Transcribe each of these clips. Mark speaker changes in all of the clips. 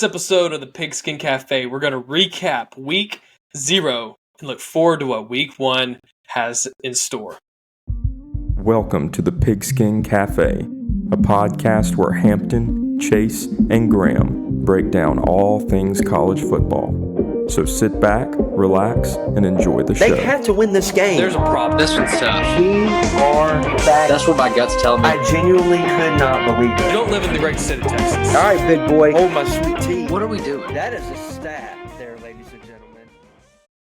Speaker 1: This episode of the Pigskin Cafe, we're going to recap Week 0 and look forward to what Week 1 has in store.
Speaker 2: Welcome to the Pigskin Cafe, a podcast where Hampton, Chase, and Graham break down all things college football. So sit back, relax, and enjoy the show.
Speaker 3: They have to win this game.
Speaker 1: There's a problem.
Speaker 4: This one's tough.
Speaker 3: We are back.
Speaker 4: That's what my gut's telling me.
Speaker 3: I genuinely could not believe
Speaker 1: You
Speaker 3: it.
Speaker 1: don't live in the great state of Texas.
Speaker 3: All right, big boy. Hold my sweet tea.
Speaker 4: What are we doing?
Speaker 3: That is a stat there, ladies and gentlemen.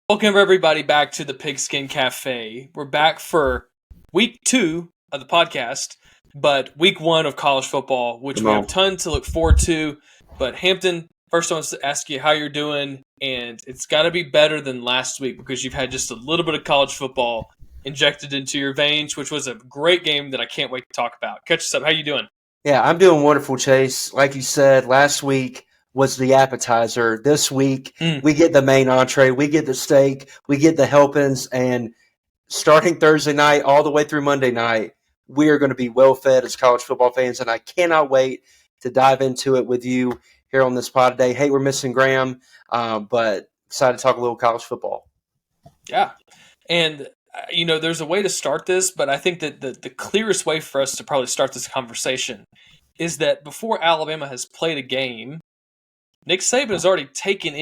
Speaker 1: Welcome everybody back to the Pigskin Cafe. We're back for Week 2 of the podcast, but Week 1 of college football, which we have a ton to look forward to. But Hampton, first I want to ask you how you're doing, and it's got to be better than last week because you've had just a little bit of college football injected into your veins, which was a great game that I can't wait to talk about. Catch us up. How you doing?
Speaker 3: Yeah, I'm doing wonderful, Chase. Like you said, last week was the appetizer. This week, we get the main entree. We get the steak. We get the helpings. And starting Thursday night all the way through Monday night, we are going to be well-fed as college football fans, and I cannot wait to dive into it with you here on this pod today. Hey, we're missing Graham, but excited to talk a little college football.
Speaker 1: Yeah. And, there's a way to start this, but I think that the clearest way for us to probably start this conversation is that before Alabama has played a game, Nick Saban has already taken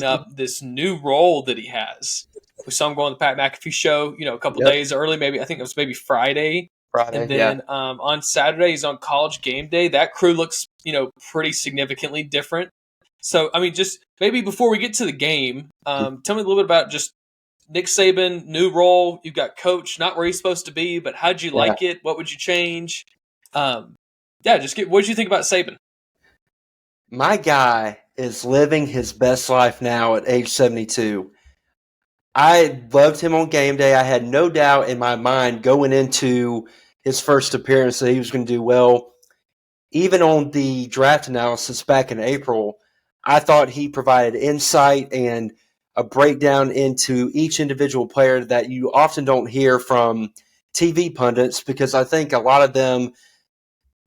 Speaker 1: up this new role that he has. We saw him go on the Pat McAfee show, a couple days early, I think it was maybe Friday. And then on Saturday, he's on College Game Day. That crew looks, pretty significantly different. So, just maybe before we get to the game, tell me a little bit about just Nick Saban, new role. You've got coach, not where he's supposed to be, but how'd you like it? What would you change? What did you think about Saban?
Speaker 3: My guy is living his best life now at age 72. I loved him on game day. I had no doubt in my mind going into his first appearance that he was going to do well. Even on the draft analysis back in April, I thought he provided insight and a breakdown into each individual player that you often don't hear from TV pundits because I think a lot of them,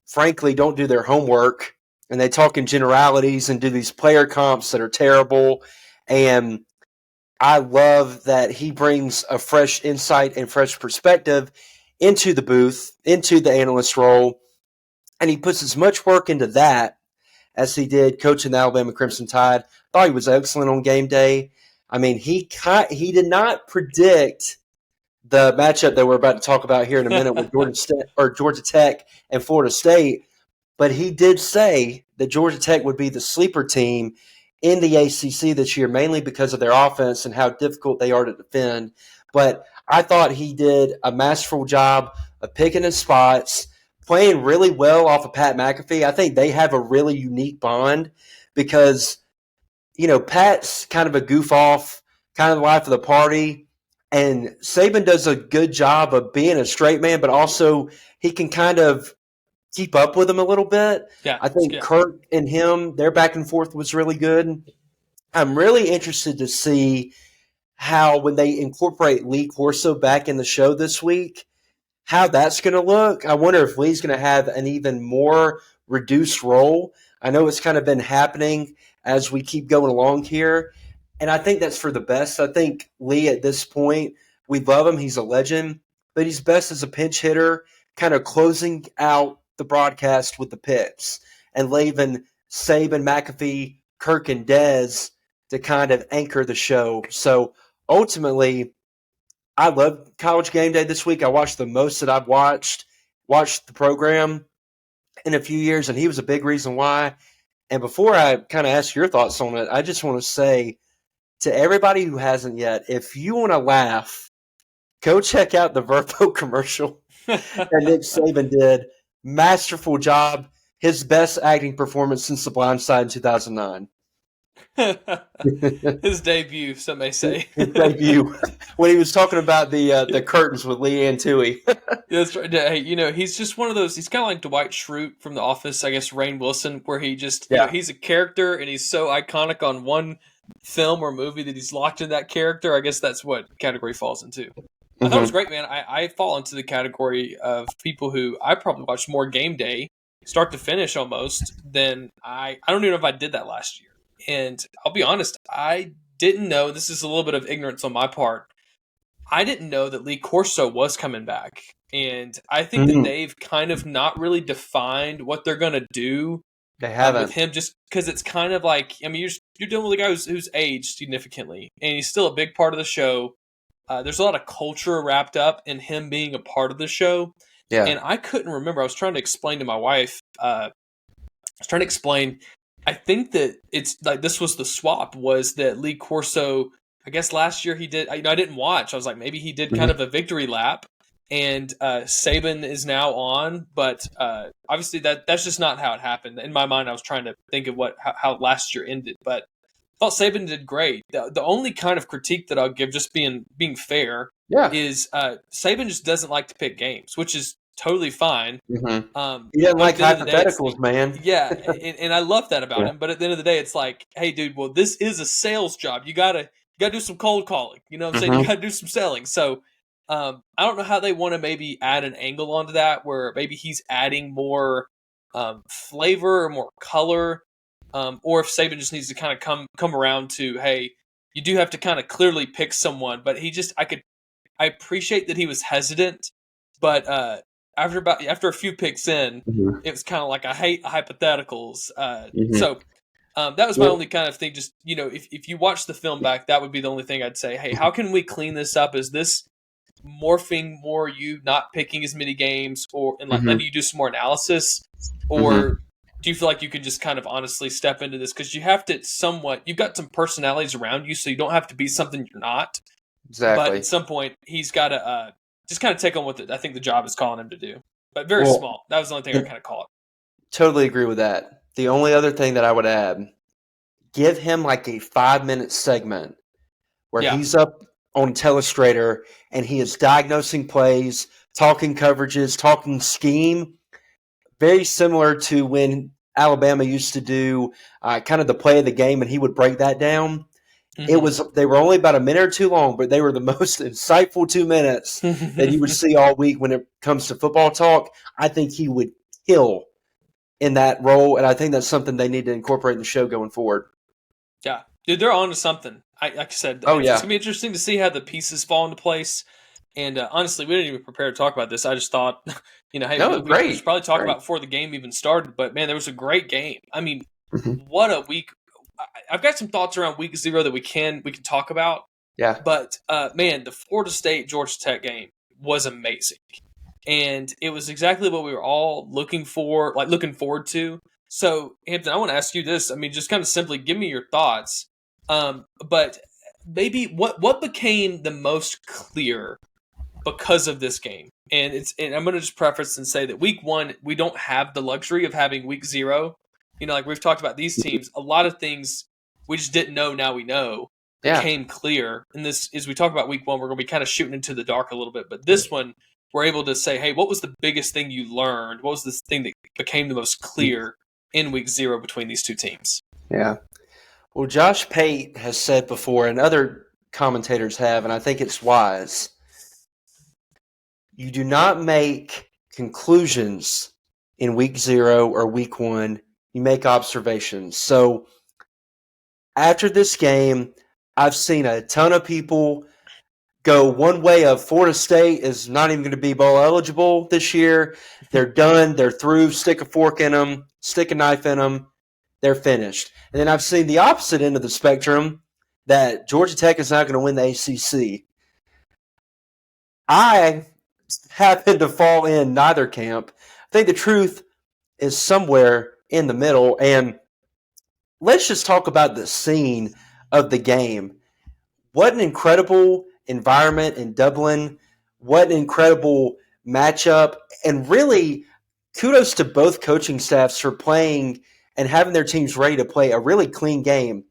Speaker 3: frankly, don't do their homework and they talk in generalities and do these player comps that are terrible. And I love that he brings a fresh insight and fresh perspective into the booth, into the analyst role, and he puts as much work into that as he did coaching the Alabama Crimson Tide. Thought he was excellent on game day. He did not predict the matchup that we're about to talk about here in a minute with Georgia Tech and Florida State, but he did say that Georgia Tech would be the sleeper team in the ACC this year, mainly because of their offense and how difficult they are to defend. But I thought he did a masterful job of picking his spots, playing really well off of Pat McAfee. I think they have a really unique bond because, Pat's kind of a goof-off, kind of the life of the party, and Saban does a good job of being a straight man, but also he can kind of keep up with him a little bit. Yeah, I think Kirk and him, their back and forth was really good. I'm really interested to see how when they incorporate Lee Corso back in the show this week, how that's going to look. I wonder if Lee's going to have an even more reduced role. I know it's kind of been happening as we keep going along here, and I think that's for the best. I think Lee at this point, we love him. He's a legend, but he's best as a pinch hitter, kind of closing out the broadcast with the picks and leaving Saban, McAfee, Kirk, and Dez to kind of anchor the show. So ultimately, I love College Game Day this week. I watched the most that I've watched the program in a few years, and he was a big reason why. And before I kind of ask your thoughts on it, I just want to say to everybody who hasn't yet, if you want to laugh, go check out the Verbo commercial that Nick Saban did. Masterful job. His best acting performance since The Blind Side in 2009.
Speaker 1: His debut, some may say.
Speaker 3: His debut. When he was talking about the curtains with Leanne Toohey.
Speaker 1: That's right. Hey, he's just one of those. He's kind of like Dwight Schrute from The Office, I guess, Rainn Wilson, where he just, he's a character and he's so iconic on one film or movie that he's locked in that character. I guess that's what category falls into. I thought it was great, man. I fall into the category of people who I probably watch more game day start to finish almost, then I don't even know if I did that last year. And I'll be honest, I didn't know, this is a little bit of ignorance on my part, I didn't know that Lee Corso was coming back. And I think that they've kind of not really defined what they're going to do
Speaker 3: They haven't.
Speaker 1: with him, just because it's kind of like, I mean, you're dealing with a guy who's aged significantly, and he's still a big part of the show. There's a lot of culture wrapped up in him being a part of the show.
Speaker 3: Yeah.
Speaker 1: And I couldn't remember. I was trying to explain to my wife. I think that it's like this was the swap, was that Lee Corso, I guess last year he did, I didn't watch. I was like, maybe he did kind of a victory lap, and Saban is now on. But obviously that's just not how it happened. In my mind, I was trying to think of how last year ended. But I thought Saban did great. The only kind of critique that I'll give, just being fair, is Saban just doesn't like to pick games, which is totally fine.
Speaker 3: He doesn't like hypotheticals, man.
Speaker 1: Yeah, and I love that about him. But at the end of the day, it's like, hey, dude, well, this is a sales job. You gotta do some cold calling. You know what I'm saying? You gotta do some selling. So I don't know how they want to maybe add an angle onto that, where maybe he's adding more flavor or more color. Or if Saban just needs to kind of come around to, hey, you do have to kind of clearly pick someone. But I appreciate that he was hesitant, but after a few picks in, it was kind of like, I hate hypotheticals. So that was my only kind of thing. Just, if you watch the film back, that would be the only thing I'd say. Hey, how can we clean this up? Is this morphing more you not picking as many games, and letting you do some more analysis, or do you feel like you could just kind of honestly step into this? Because you have to you've got some personalities around you, so you don't have to be something you're not.
Speaker 3: Exactly.
Speaker 1: But at some point, he's got to just kind of take on what I think the job is calling him to do. But very small. That was the only thing I kind of call it.
Speaker 3: Totally agree with that. The only other thing that I would add, give him like a 5-minute segment where he's up on Telestrator and he is diagnosing plays, talking coverages, talking scheme. Very similar to when Alabama used to do kind of the play of the game, and he would break that down. They were only about a minute or two long, but they were the most insightful 2 minutes that you would see all week when it comes to football talk. I think he would kill in that role, and I think that's something they need to incorporate in the show going forward.
Speaker 1: Yeah, dude, they're on to something. Like I said, it's going to be interesting to see how the pieces fall into place. And honestly, we didn't even prepare to talk about this. I just thought, hey, we should probably talk about before the game even started. But, man, there was a great game. I mean, what a week. I've got some thoughts around week 0 that we can talk about.
Speaker 3: Yeah.
Speaker 1: But, man, the Florida State-Georgia Tech game was amazing. And it was exactly what we were all looking forward to. So, Hampton, I want to ask you this. I mean, just kind of simply give me your thoughts. But maybe what became the most clear because of this game? And I'm going to just preface and say that week 1, we don't have the luxury of having week 0. Like we've talked about these teams, a lot of things we just didn't know. Now we know became clear. And this, as we talk about week 1, we're going to be kind of shooting into the dark a little bit. But this one, we're able to say, hey, what was the biggest thing you learned? What was the thing that became the most clear in week 0 between these two teams?
Speaker 3: Yeah. Well, Josh Pate has said before, and other commentators have, and I think it's wise, you do not make conclusions in week 0 or week 1. You make observations. So after this game, I've seen a ton of people go one way of Florida State is not even going to be bowl eligible this year. They're done. They're through. Stick a fork in them. Stick a knife in them. They're finished. And then I've seen the opposite end of the spectrum, that Georgia Tech is not going to win the ACC. I happen to fall in neither camp. I think the truth is somewhere in the middle. And let's just talk about the scene of the game. What an incredible environment in Dublin. What an incredible matchup. And really, kudos to both coaching staffs for playing and having their teams ready to play a really clean game.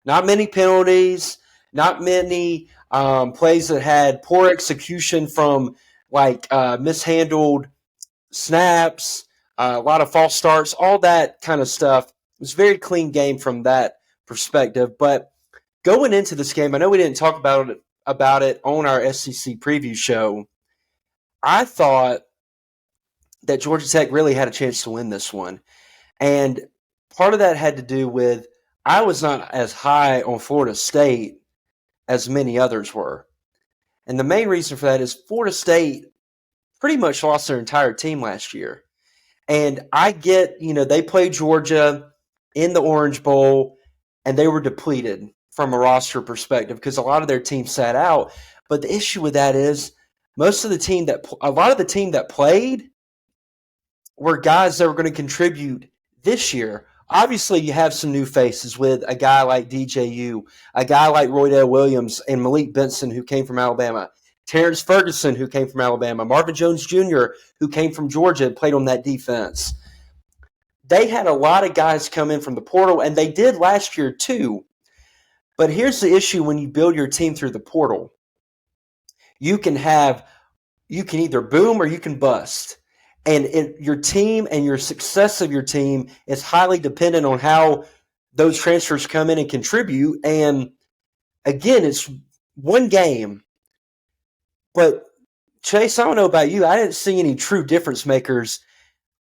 Speaker 3: Not many penalties, not many plays that had poor execution from mishandled snaps, a lot of false starts, all that kind of stuff. It was a very clean game from that perspective. But going into this game, I know we didn't talk about it on our SEC preview show. I thought that Georgia Tech really had a chance to win this one. And part of that had to do with I was not as high on Florida State as many others were. And the main reason for that is Florida State pretty much lost their entire team last year. And I get, they played Georgia in the Orange Bowl, and they were depleted from a roster perspective because a lot of their team sat out. But the issue with that is a lot of the team that played were guys that were going to contribute this year. Obviously, you have some new faces with a guy like DJU, a guy like Roydell Williams, and Malik Benson, who came from Alabama, Terrence Ferguson, who came from Alabama, Marvin Jones Jr., who came from Georgia and played on that defense. They had a lot of guys come in from the portal, and they did last year too. But here's the issue when you build your team through the portal. You can either boom or you can bust. And your team and your success of your team is highly dependent on how those transfers come in and contribute. And again, it's one game. But Chase, I don't know about you. I didn't see any true difference makers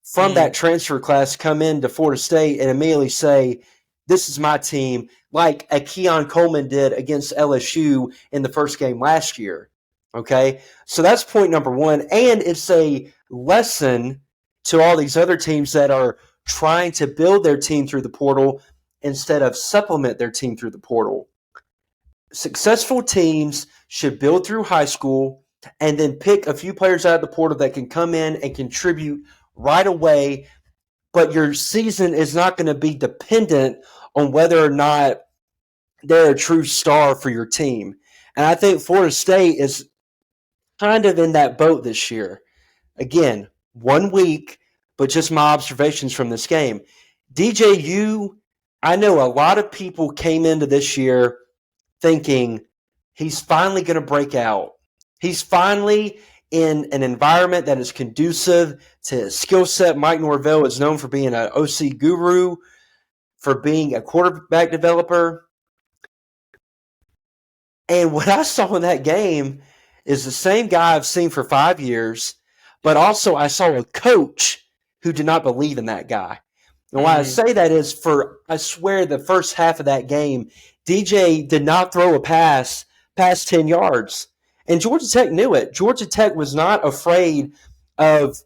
Speaker 3: from that transfer class come into Florida State and immediately say, this is my team, like a Keon Coleman did against LSU in the first game last year. Okay, so that's point number one. And it's a lesson to all these other teams that are trying to build their team through the portal instead of supplement their team through the portal. Successful teams should build through high school and then pick a few players out of the portal that can come in and contribute right away. But your season is not going to be dependent on whether or not they're a true star for your team. And I think Florida State is kind of in that boat this year. Again, 1 week, but just my observations from this game. DJU, I know a lot of people came into this year thinking he's finally going to break out. He's finally in an environment that is conducive to his skill set. Mike Norvell is known for being an OC guru, for being a quarterback developer. And what I saw in that game is the same guy I've seen for 5 years, but also I saw a coach who did not believe in that guy. And why I say that is I swear the first half of that game, DJ did not throw a pass past 10 yards. And Georgia Tech knew it. Georgia Tech was not afraid of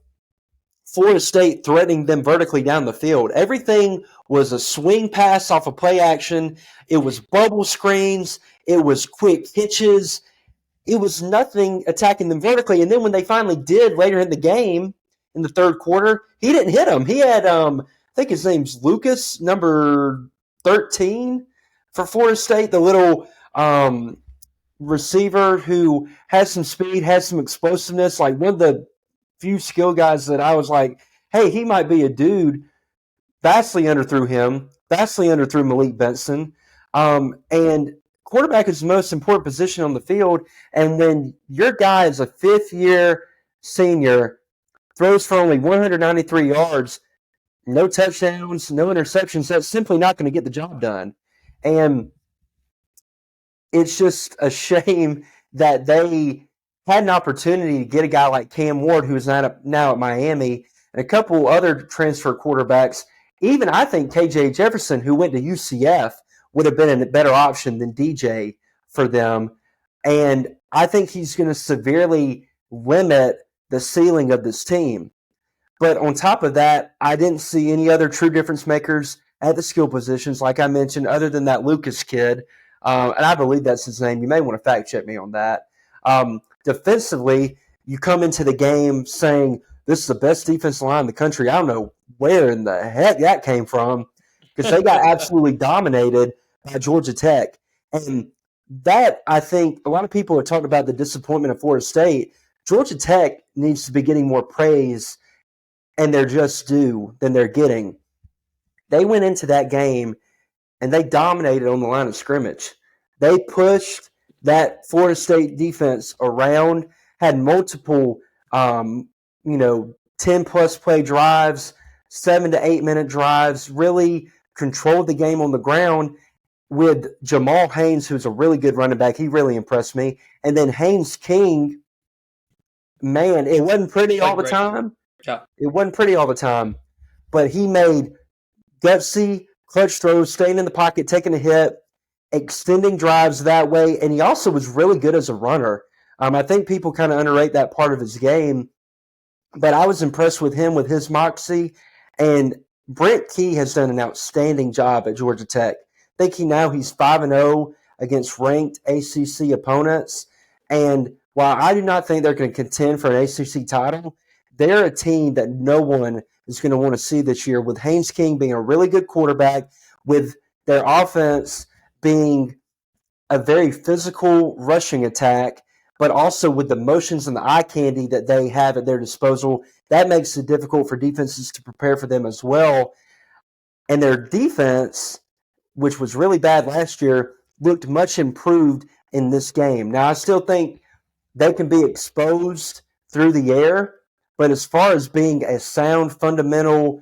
Speaker 3: Florida State threatening them vertically down the field. Everything was a swing pass off of play action. It was bubble screens. It was quick hitches. It was nothing attacking them vertically. And then when they finally did later in the game, in the third quarter, he didn't hit them. He had, I think his name's Lucas, number 13 for Florida State, the little receiver who has some speed, has some explosiveness, like one of the few skill guys that I was like, hey, he might be a dude. Vastly underthrew him, vastly underthrew Malik Benson. And quarterback is the most important position on the field. And when your guy is a fifth-year senior, throws for only 193 yards, no touchdowns, no interceptions, that's simply not going to get the job done. And it's just a shame that they had an opportunity to get a guy like Cam Ward, who is now at Miami, and a couple other transfer quarterbacks. Even I think KJ Jefferson, who went to UCF, would have been a better option than DJ for them. And I think he's going to severely limit the ceiling of this team. But on top of that, I didn't see any other true difference makers at the skill positions, like I mentioned, other than that Lucas kid. And I believe that's his name. You may want to fact check me on that. Defensively, you come into the game saying this is the best defensive line in the country. I don't know where in the heck that came from, because they got absolutely dominated by Georgia Tech. And that, I think, a lot of people are talking about the disappointment of Florida State. Georgia Tech needs to be getting more praise, and they're just due than they're getting. They went into that game, and they dominated on the line of scrimmage. They pushed that Florida State defense around, had multiple, 10-plus play drives, 7 to 8 minute drives, really controlled the game on the ground with Jamal Haynes, who's a really good running back. He really impressed me. And then Haynes King, man, it wasn't pretty all the time,
Speaker 1: Yeah.
Speaker 3: It wasn't pretty all the time, but he made gutsy, clutch throws, staying in the pocket, taking a hit, extending drives that way, and he also was really good as a runner. I think people kind of underrate that part of his game, but I was impressed with him, with his moxie, and Brent Key has done an outstanding job at Georgia Tech. I think he's 5-0 against ranked ACC opponents, and while I do not think they're going to contend for an ACC title, they're a team that no one is going to want to see this year, with Haynes King being a really good quarterback, with their offense being a very physical rushing attack, but also with the motions and the eye candy that they have at their disposal. That makes it difficult for defenses to prepare for them as well. And their defense, which was really bad last year, looked much improved in this game. Now, I still think they can be exposed through the air, but as far as being a sound, fundamental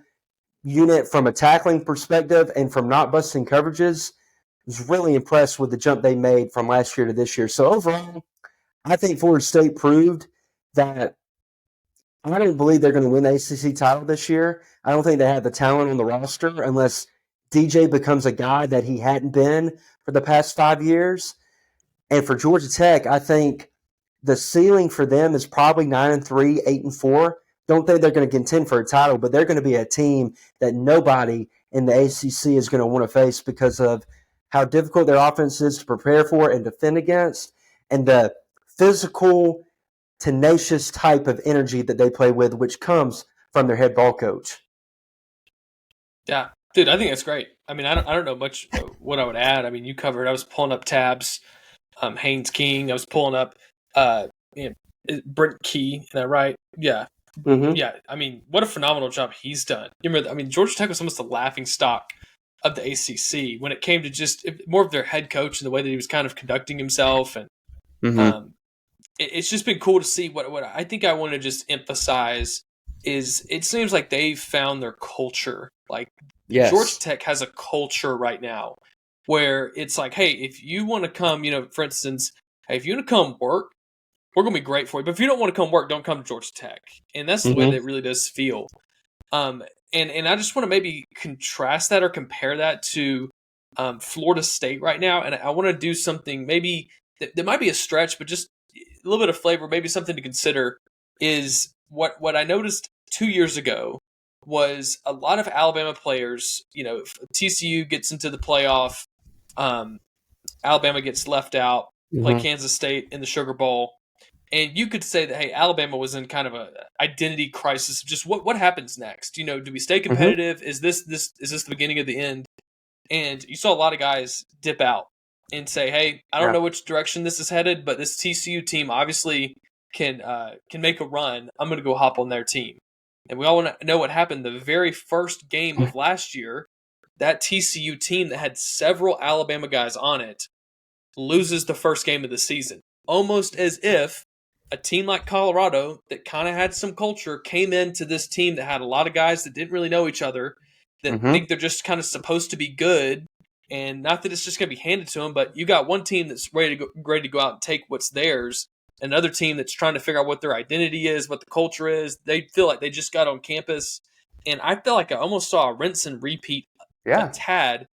Speaker 3: unit from a tackling perspective and from not busting coverages, I was really impressed with the jump they made from last year to this year. So overall, I think Florida State proved that I don't believe they're going to win the ACC title this year. I don't think they have the talent on the roster unless DJ becomes a guy that he hadn't been for the past 5 years. And for Georgia Tech, I think the ceiling for them is probably 9-3, 8-4. Don't think they're going to contend for a title, but they're going to be a team that nobody in the ACC is going to want to face because of how difficult their offense is to prepare for and defend against, and the physical, tenacious type of energy that they play with, which comes from their head ball coach.
Speaker 1: Yeah, dude, I think that's great. I mean, I don't know much what I would add. I mean, you covered. I was pulling up tabs. Haynes King. I was pulling up. Brent Key. Is that right? Yeah.
Speaker 3: Mm-hmm.
Speaker 1: Yeah. I mean, what a phenomenal job he's done. You remember? I mean, Georgia Tech was almost the laughing stock of the ACC when it came to just more of their head coach and the way that he was kind of conducting himself, and it's just been cool to see. What I think I want to just emphasize is it seems like they've found their culture. Like,
Speaker 3: yes.
Speaker 1: Georgia Tech has a culture right now where it's like, hey, if you want to come, for instance, hey, if you want to come work, we're going to be great for you. But if you don't want to come work, don't come to Georgia Tech. And that's the way that it really does feel. And I just want to maybe contrast that or compare that to Florida State right now. And I want to do something maybe that might be a stretch, but just a little bit of flavor, maybe something to consider is what I noticed 2 years ago was a lot of Alabama players, if TCU gets into the playoff, Alabama gets left out, play Kansas State in the Sugar Bowl. And you could say that, hey, Alabama was in kind of a identity crisis. Just what happens next? Do we stay competitive? Is this the beginning of the end? And you saw a lot of guys dip out and say, hey, I don't know which direction this is headed, but this TCU team obviously can make a run. I'm going to go hop on their team. And we all want to know what happened the very first game of last year. That TCU team that had several Alabama guys on it loses the first game of the season. Almost as if a team like Colorado that kind of had some culture came into this team that had a lot of guys that didn't really know each other, that think they're just kind of supposed to be good. And not that it's just going to be handed to them, but you got one team that's ready to go out and take what's theirs. Another team that's trying to figure out what their identity is, what the culture is. They feel like they just got on campus. And I feel like I almost saw a rinse and repeat a tad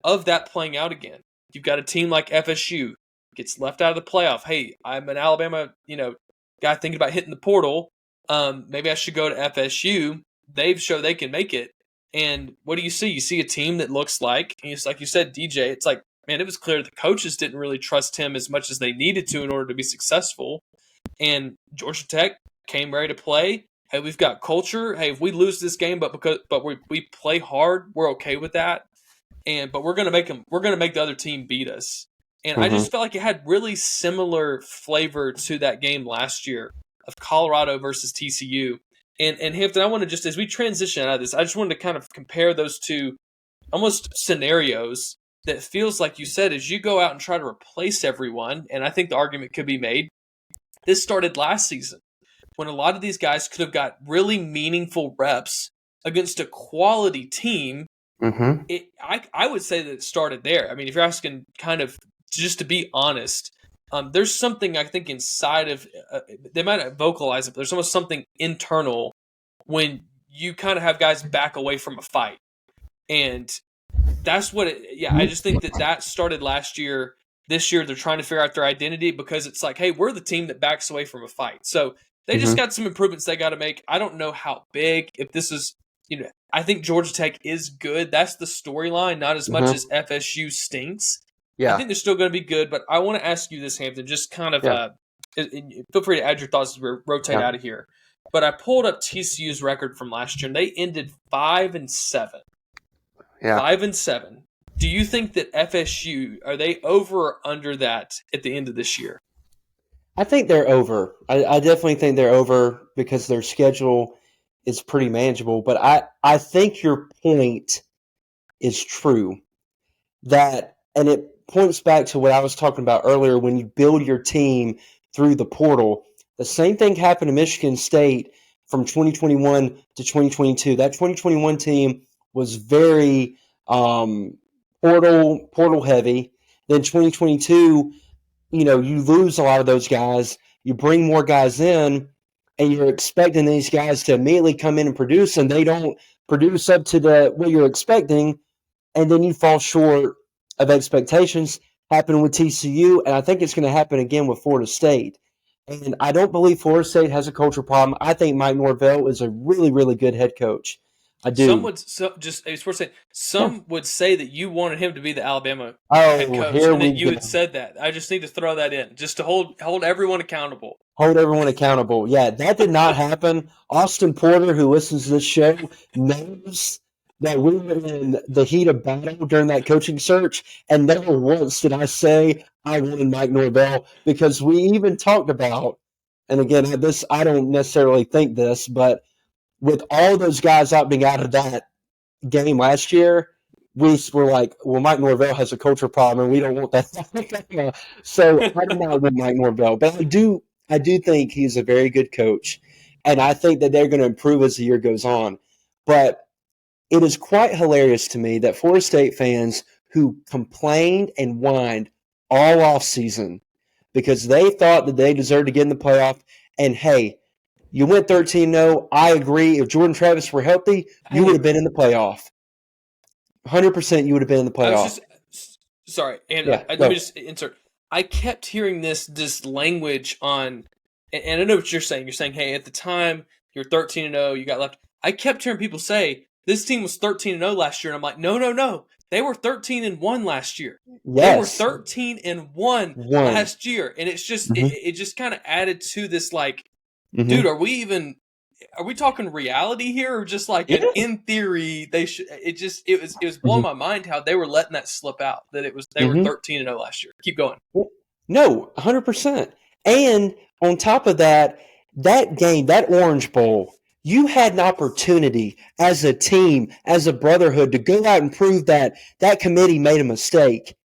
Speaker 1: of that playing out again. You've got a team like FSU gets left out of the playoff. Hey, I'm an Alabama, guy thinking about hitting the portal. Maybe I should go to FSU. They've shown they can make it. And what do you see? You see a team that looks like, and it's like you said, DJ, it's like, man, it was clear the coaches didn't really trust him as much as they needed to in order to be successful. And Georgia Tech came ready to play. Hey, we've got culture. Hey, if we lose this game, but we play hard, we're okay with that. But we're gonna make the other team beat us. And I just felt like it had really similar flavor to that game last year of Colorado versus TCU. And Hampton, I want to just, as we transition out of this, I just wanted to kind of compare those two almost scenarios that feels like you said, as you go out and try to replace everyone, and I think the argument could be made, this started last season when a lot of these guys could have got really meaningful reps against a quality team. I would say that it started there. I mean, if you're asking kind of just to be honest, there's something I think inside of they might not vocalize it, but there's almost something internal when you kind of have guys back away from a fight. And that's what I just think that started last year. This year, they're trying to figure out their identity because it's like, hey, we're the team that backs away from a fight. So they just got some improvements they got to make. I don't know how big, if this is, I think Georgia Tech is good. That's the storyline, not as much as FSU stinks.
Speaker 3: Yeah.
Speaker 1: I think they're still going to be good, but I want to ask you this, Hampton, just kind of feel free to add your thoughts as we rotate out of here. But I pulled up TCU's record from last year, and they ended 5-7.
Speaker 3: Yeah.
Speaker 1: 5-7. Do you think that FSU, are they over or under that at the end of this year?
Speaker 3: I think they're over. I definitely think they're over because their schedule is pretty manageable. But I think your point is true. And it points back to what I was talking about earlier when you build your team through the portal. The same thing happened to Michigan State from 2021 to 2022. That 2021 team was very portal heavy. Then 2022, you lose a lot of those guys. You bring more guys in, and you're expecting these guys to immediately come in and produce, and they don't produce up to what you're expecting, and then you fall short of expectations. Happened with TCU, and I think it's going to happen again with Florida State. And I don't believe Florida State has a culture problem. I think Mike Norvell is a really, really good head coach. I do.
Speaker 1: Some would say that you wanted him to be the Alabama head coach, and that you had said that. I just need to throw that in, just to hold everyone accountable.
Speaker 3: Hold everyone accountable. Yeah, that did not happen. Austin Porter, who listens to this show, knows that we were in the heat of battle during that coaching search, and never once did I say I wanted Mike Norvell, because we even talked about, and again, I don't necessarily think this, but with all those guys opting out of that game last year, we were like, well, Mike Norvell has a culture problem, and we don't want that. So I do not want Mike Norvell, but I do think he's a very good coach, and I think that they're going to improve as the year goes on. But it is quite hilarious to me that Florida State fans who complained and whined all offseason because they thought that they deserved to get in the playoff, and hey, you went 13-0. I agree. If Jordan Travis were healthy, you would have been in the playoff. 100% you would have been in the playoff.
Speaker 1: Sorry, and let me just insert. I kept hearing this language on, and I know what you're saying. You're saying, hey, at the time, you're 13-0, you got left. I kept hearing people say, this team was 13-0 last year, and I'm like, no. They were 13-1 last year.
Speaker 3: Yes.
Speaker 1: They were 13-1 last year, and it's just it just kind of added to this like, dude, are we talking reality here, or just like in theory they should? It was blowing my mind how they were letting that slip out, that they were 13-0 last year. Keep going.
Speaker 3: No, 100%. And on top of that game, that Orange Bowl, you had an opportunity as a team, as a brotherhood, to go out and prove that that committee made a mistake.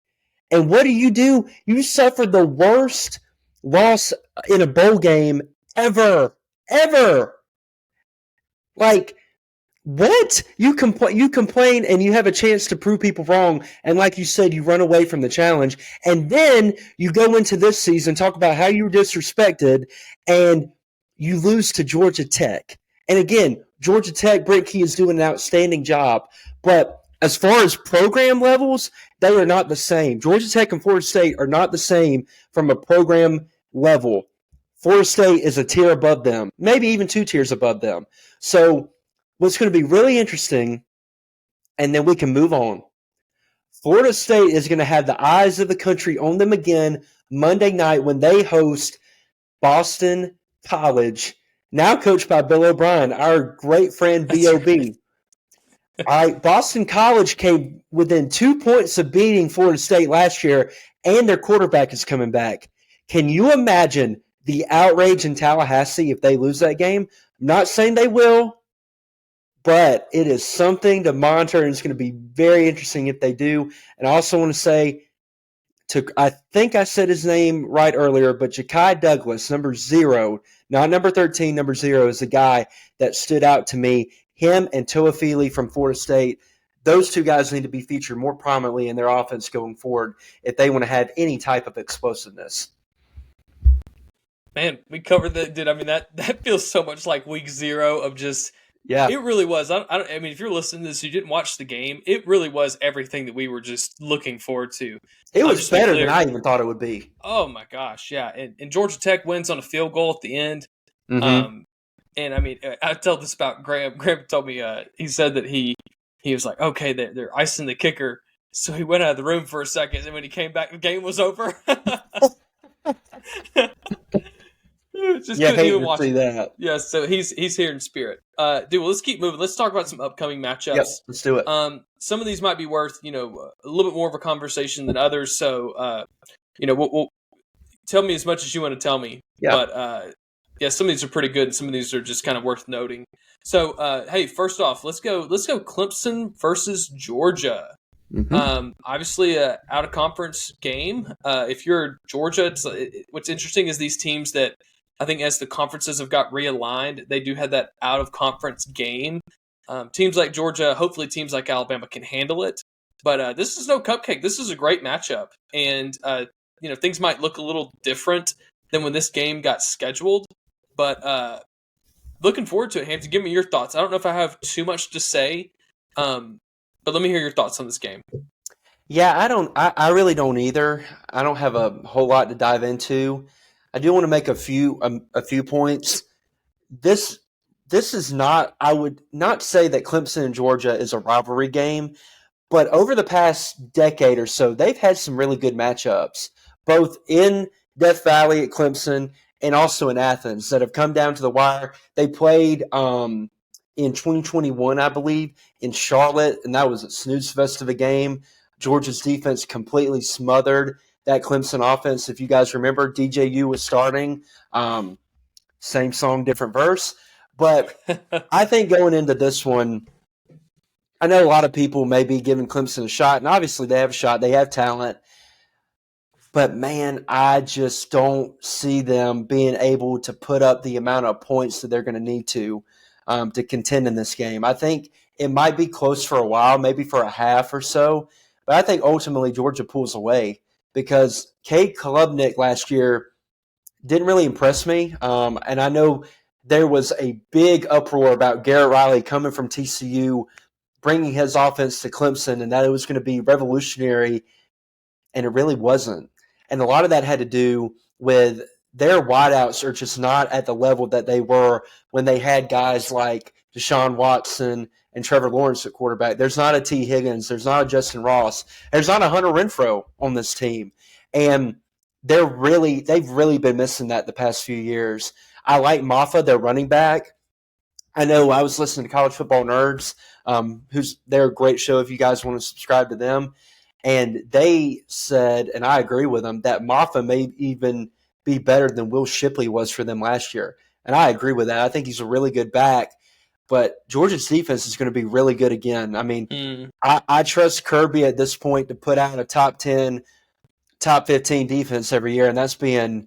Speaker 3: And what do? You suffered the worst loss in a bowl game ever. Like, what? You complain, and you have a chance to prove people wrong, and like you said, you run away from the challenge, and then you go into this season, talk about how you were disrespected, and you lose to Georgia Tech. And again, Georgia Tech, Brent Key is doing an outstanding job, but as far as program levels, they are not the same. Georgia Tech and Florida State are not the same from a program level. Florida State is a tier above them, maybe even 2 tiers above them. So what's going to be really interesting, and then we can move on, Florida State is going to have the eyes of the country on them again Monday night when they host Boston College, now coached by Bill O'Brien, our great friend B.O.B. All right, Boston College came within 2 points of beating Florida State last year, and their quarterback is coming back. Can you imagine the outrage in Tallahassee if they lose that game? I'm not saying they will, but it is something to monitor, and it's going to be very interesting if they do. And I also want to say, I think I said his name right earlier, but Ja'Kai Douglas, number 0, not number 13, number 0, is the guy that stood out to me. Him and Toafili from Florida State, those 2 guys need to be featured more prominently in their offense going forward if they want to have any type of explosiveness.
Speaker 1: Man, we covered that, dude. I mean, that feels so much like week 0 of just
Speaker 3: Yeah,
Speaker 1: It really was. I mean, if you're listening to this, you didn't watch the game. It really was everything that we were just looking forward to.
Speaker 3: it was
Speaker 1: Just to be
Speaker 3: better than
Speaker 1: clear.
Speaker 3: I even thought it would be.
Speaker 1: Oh my gosh, yeah. And Georgia Tech wins on a field goal at the end.
Speaker 3: Mm-hmm.
Speaker 1: And I mean, I tell this about Graham. Graham told me he said that he was like, okay, they're icing the kicker. So he went out of the room for a second, and when he came back, the game was over. Just
Speaker 3: Yeah,
Speaker 1: couldn't
Speaker 3: hate
Speaker 1: even
Speaker 3: to
Speaker 1: watch
Speaker 3: see
Speaker 1: it.
Speaker 3: that.
Speaker 1: Yeah, so he's here in spirit. Dude, well, let's keep moving. Let's talk about some upcoming matchups.
Speaker 3: Yep, let's do it.
Speaker 1: Some of these might be worth a little bit more of a conversation than others. So we'll tell me as much as you want to tell me.
Speaker 3: Yeah.
Speaker 1: But yeah, some of these are pretty good, and some of these are just kind of worth noting. So hey, first off, let's go Clemson versus Georgia.
Speaker 3: Mm-hmm.
Speaker 1: Obviously, a out of conference game. If you're Georgia, what's interesting is these teams that I think as the conferences have got realigned, they do have that out of conference game. Teams like Georgia, hopefully teams like Alabama can handle it. But this is no cupcake. This is a great matchup, and things might look a little different than when this game got scheduled. But looking forward to it, Hampton. Give me your thoughts. I don't know if I have too much to say. But let me hear your thoughts on this game.
Speaker 3: Yeah, I really don't either. I don't have a whole lot to dive into. I do want to make a few points. This is not. I would not say that Clemson and Georgia is a rivalry game, but over the past decade or so, they've had some really good matchups, both in Death Valley at Clemson and also in Athens, that have come down to the wire. They played in 2021, I believe, in Charlotte, and that was a snooze fest of a game. Georgia's defense completely smothered that Clemson offense. If you guys remember, DJU was starting. Same song, different verse. But I think going into this one, I know a lot of people may be giving Clemson a shot, and obviously they have a shot. They have talent. But, man, I just don't see them being able to put up the amount of points that they're going to need to contend in this game. I think it might be close for a while, maybe for a half or so. But I think ultimately Georgia pulls away because Cade Klubnik last year didn't really impress me. And I know there was a big uproar about Garrett Riley coming from TCU, bringing his offense to Clemson, and that it was going to be revolutionary, and it really wasn't. And a lot of that had to do with their wideouts are just not at the level that they were when they had guys like Deshaun Watson and Trevor Lawrence at quarterback. There's not a T. Higgins. There's not a Justin Ross. There's not a Hunter Renfrow on this team. And they've really been missing that the past few years. I like Maffa, their running back. I know I was listening to College Football Nerds, they're a great show if you guys want to subscribe to them. And they said, and I agree with them, that Maffa may even be better than Will Shipley was for them last year. And I agree with that. I think he's a really good back. But Georgia's defense is going to be really good again. I mean, I trust Kirby at this point to put out a top 10, top 15 defense every year, and that's being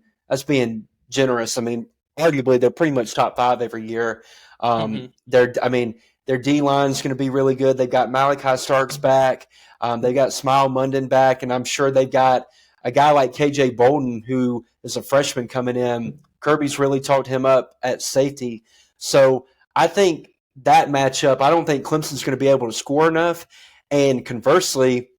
Speaker 3: generous. I mean, arguably they're pretty much top 5 every year. Their D line is going to be really good. They've got Malachi Starks back. They got Smile Munden back, and I'm sure they got a guy like KJ Bolden, who is a freshman coming in. Kirby's really talked him up at safety. So I think that matchup, I don't think Clemson's going to be able to score enough. And conversely,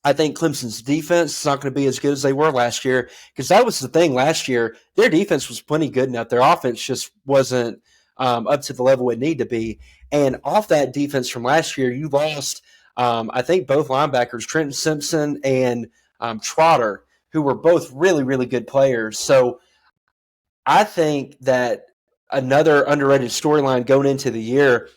Speaker 3: I think Clemson's defense is not going to be as good as they were last year, because that was the thing last year. Their defense was plenty good enough. Their offense just wasn't up to the level it needed to be. And off that defense from last year, you lost, I think, both linebackers, Trenton Simpson and Trotter, who were both really, really good players. So I think that another underrated storyline going into the year,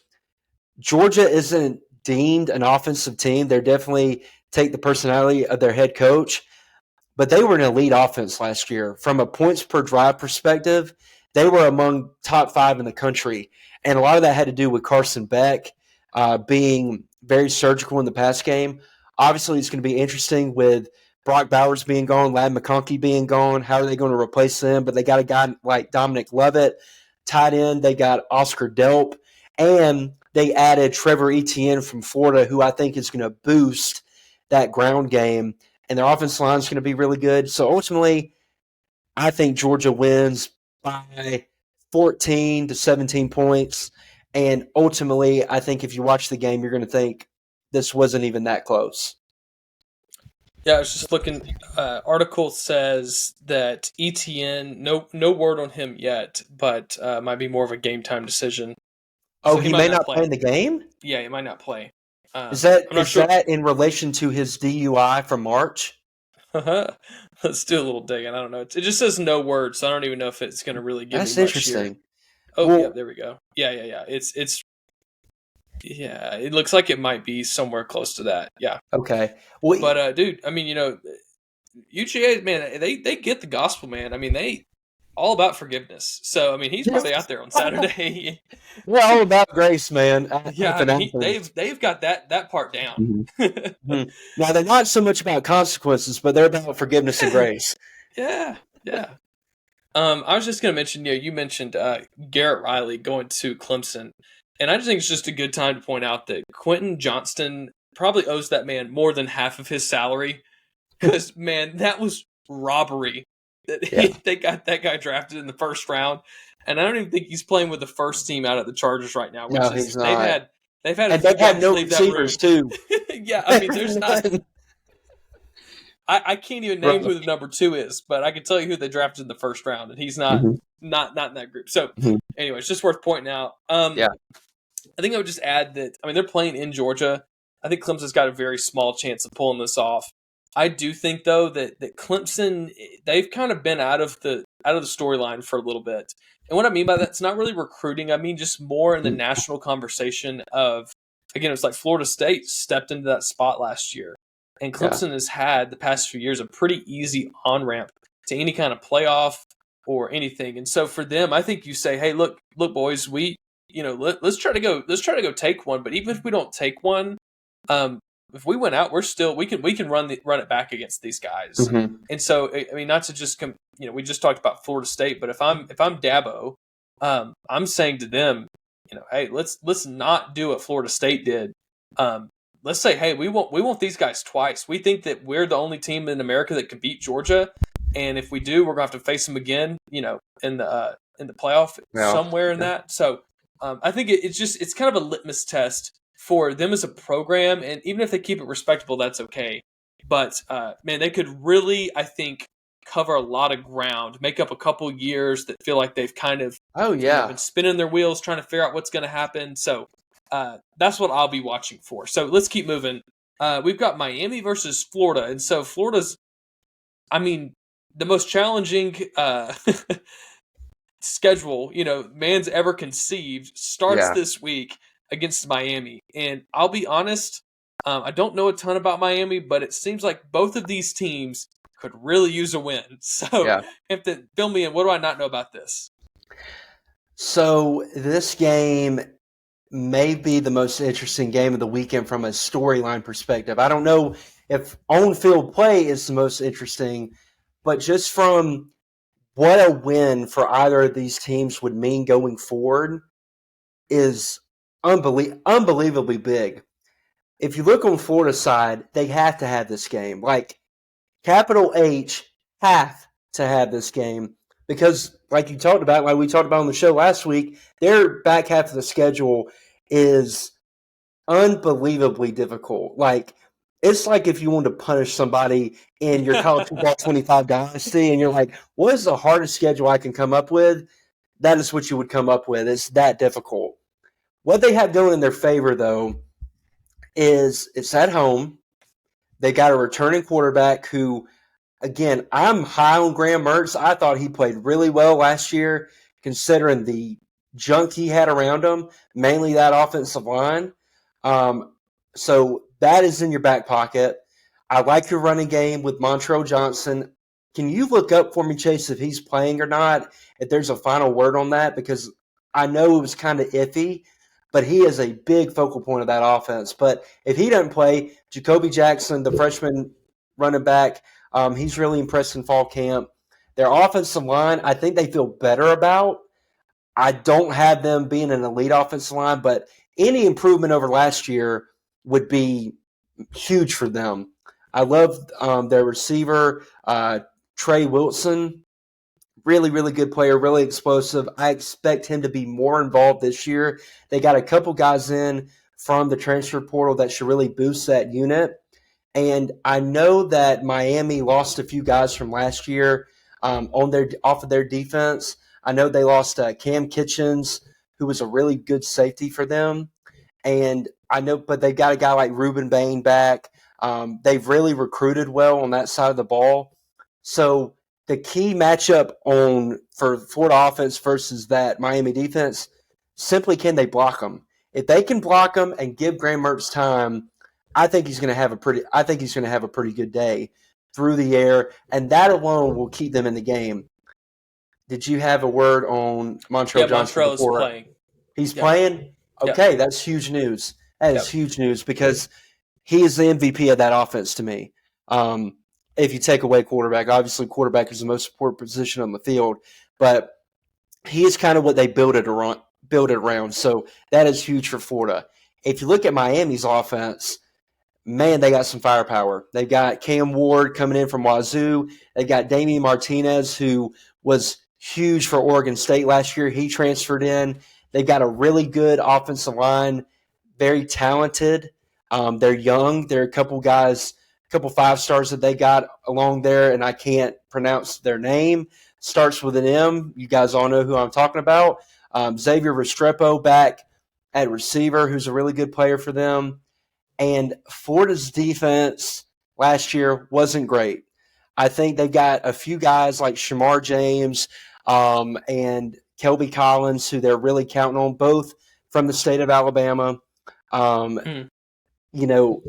Speaker 3: Georgia isn't deemed an offensive team. They're definitely take the personality of their head coach, but they were an elite offense last year. From a points per drive perspective, they were among top 5 in the country. And a lot of that had to do with Carson Beck being very surgical in the pass game. Obviously, it's going to be interesting with Brock Bowers being gone, Ladd McConkey being gone. How are they going to replace them? But they got a guy like Dominic Lovett. Tight end, they got Oscar Delp. And they added Trevor Etienne from Florida, who I think is going to boost that ground game. And their offensive line is going to be really good. So ultimately, I think Georgia wins by 14 to 17 points. And ultimately, I think if you watch the game, you're going to think this wasn't even that close.
Speaker 1: Yeah, I was just looking. Article says that ETN, no word on him yet, but might be more of a game time decision.
Speaker 3: Oh,
Speaker 1: So
Speaker 3: he
Speaker 1: might
Speaker 3: may not
Speaker 1: play.
Speaker 3: play in the game?
Speaker 1: Yeah, he might not play.
Speaker 3: Is
Speaker 1: I'm not sure.
Speaker 3: that in relation to his DUI from March?
Speaker 1: Let's do a little digging. I don't know. It just says no word, so I don't even know if it's going to really give
Speaker 3: That's
Speaker 1: me much here.
Speaker 3: interesting.
Speaker 1: Oh,
Speaker 3: Well,
Speaker 1: yeah, there we go. Yeah. It's yeah. It looks like it might be somewhere close to that. Yeah.
Speaker 3: okay. Well,
Speaker 1: But dude, I mean, UGA, man, they get the gospel, man. I mean, they all about forgiveness. So I mean, he's probably out there on Saturday.
Speaker 3: we're all about grace, man.
Speaker 1: Yeah, I mean, they've got that part down.
Speaker 3: Mm-hmm. Now they're not so much about consequences, but they're about forgiveness and grace.
Speaker 1: Yeah. I was just going to mention, you mentioned Garrett Riley going to Clemson, and I just think it's just a good time to point out that Quentin Johnston probably owes that man more than half of his salary, because man, that was robbery that they got that guy drafted in the first round, and I don't even think he's playing with the first team out of the Chargers right now. Which
Speaker 3: No,
Speaker 1: is,
Speaker 3: he's not.
Speaker 1: They've had
Speaker 3: and
Speaker 1: they've
Speaker 3: had no receivers too.
Speaker 1: Yeah, I mean, there's not. I can't even name who the number 2 is, but I can tell you who they drafted in the first round, and he's not not in that group. So, anyway, it's just worth pointing out.
Speaker 3: Yeah.
Speaker 1: I think I would just add that, I mean, they're playing in Georgia. I think Clemson's got a very small chance of pulling this off. I do think, though, that Clemson, they've kind of been out of the storyline for a little bit. And what I mean by that, it's not really recruiting. I mean just more in the national conversation of, again, it's like Florida State stepped into that spot last year. And Clemson has had, the past few years, a pretty easy on-ramp to any kind of playoff or anything. And so for them, I think you say, hey, look, boys, let's try to go take one. But even if we don't take one, if we went out, we can run it back against these guys.
Speaker 3: Mm-hmm.
Speaker 1: And so, I mean, not to just we just talked about Florida State, but if I'm Dabo, I'm saying to them, hey, let's not do what Florida State did. Let's say, hey, we want these guys twice. We think that we're the only team in America that can beat Georgia, and if we do, we're going to have to face them again, in the playoff somewhere in that. So I think it's kind of a litmus test for them as a program, and even if they keep it respectable, that's okay. But man, they could really, I think, cover a lot of ground, make up a couple years that feel like they've kind of been spinning their wheels trying to figure out what's going to happen. So. That's what I'll be watching for. So let's keep moving. We've got Miami versus Florida. And so Florida's, I mean, the most challenging schedule, man's ever conceived starts this week against Miami. And I'll be honest, I don't know a ton about Miami, but it seems like both of these teams could really use a win. So fill me in. What do I not know about this?
Speaker 3: So this game may be the most interesting game of the weekend from a storyline perspective. I don't know if on-field play is the most interesting, but just from what a win for either of these teams would mean going forward is unbelievably big. If you look on Florida's side, they have to have this game. Like, capital H, have to have this game. Because, like we talked about on the show last week, their back half of the schedule is unbelievably difficult. Like, it's like if you wanted to punish somebody in your college football 25 dynasty and you're like, what is the hardest schedule I can come up with? That is what you would come up with. It's that difficult. What they have going in their favor, though, is it's at home. They got a returning quarterback who, again, I'm high on Graham Mertz. I thought he played really well last year, considering the junk he had around him, mainly that offensive line. So that is in your back pocket. I like your running game with Montrell Johnson. Can you look up for me, Chase, if he's playing or not, if there's a final word on that? Because I know it was kind of iffy, but he is a big focal point of that offense. But if he doesn't play, Jacoby Jackson, the freshman running back, he's really impressed in fall camp. Their offensive line, I think they feel better about. I don't have them being an elite offensive line, but any improvement over last year would be huge for them. I love their receiver, Trey Wilson. Really, really good player, really explosive. I expect him to be more involved this year. They got a couple guys in from the transfer portal that should really boost that unit. And I know that Miami lost a few guys from last year off of their defense. I know they lost Cam Kitchens, who was a really good safety for them. And I know, but they got a guy like Ruben Bain back. They've really recruited well on that side of the ball. So the key matchup for Florida offense versus that Miami defense, simply can they block them? If they can block them and give Graham Mertz time, I think he's going to have a pretty good day through the air, and that alone will keep them in the game. Did you have a word on Montreal Johnson?
Speaker 1: Montreal is playing.
Speaker 3: He's playing? Okay, that's huge news. That is huge news because he is the MVP of that offense to me. If you take away quarterback, obviously quarterback is the most important position on the field, but he is kind of what they build it around. So that is huge for Florida. If you look at Miami's offense, man, they got some firepower. They've got Cam Ward coming in from Wazoo. They've got Damian Martinez, who was huge for Oregon State last year. He transferred in. They've got a really good offensive line, very talented. They're young. There are a couple guys, a couple 5-stars that they got along there, and I can't pronounce their name. Starts with an M. You guys all know who I'm talking about. Xavier Restrepo back at receiver, who's a really good player for them. And Florida's defense last year wasn't great. I think they've got a few guys like Shamar James and Kelby Collins, who they're really counting on, both from the state of Alabama. You know,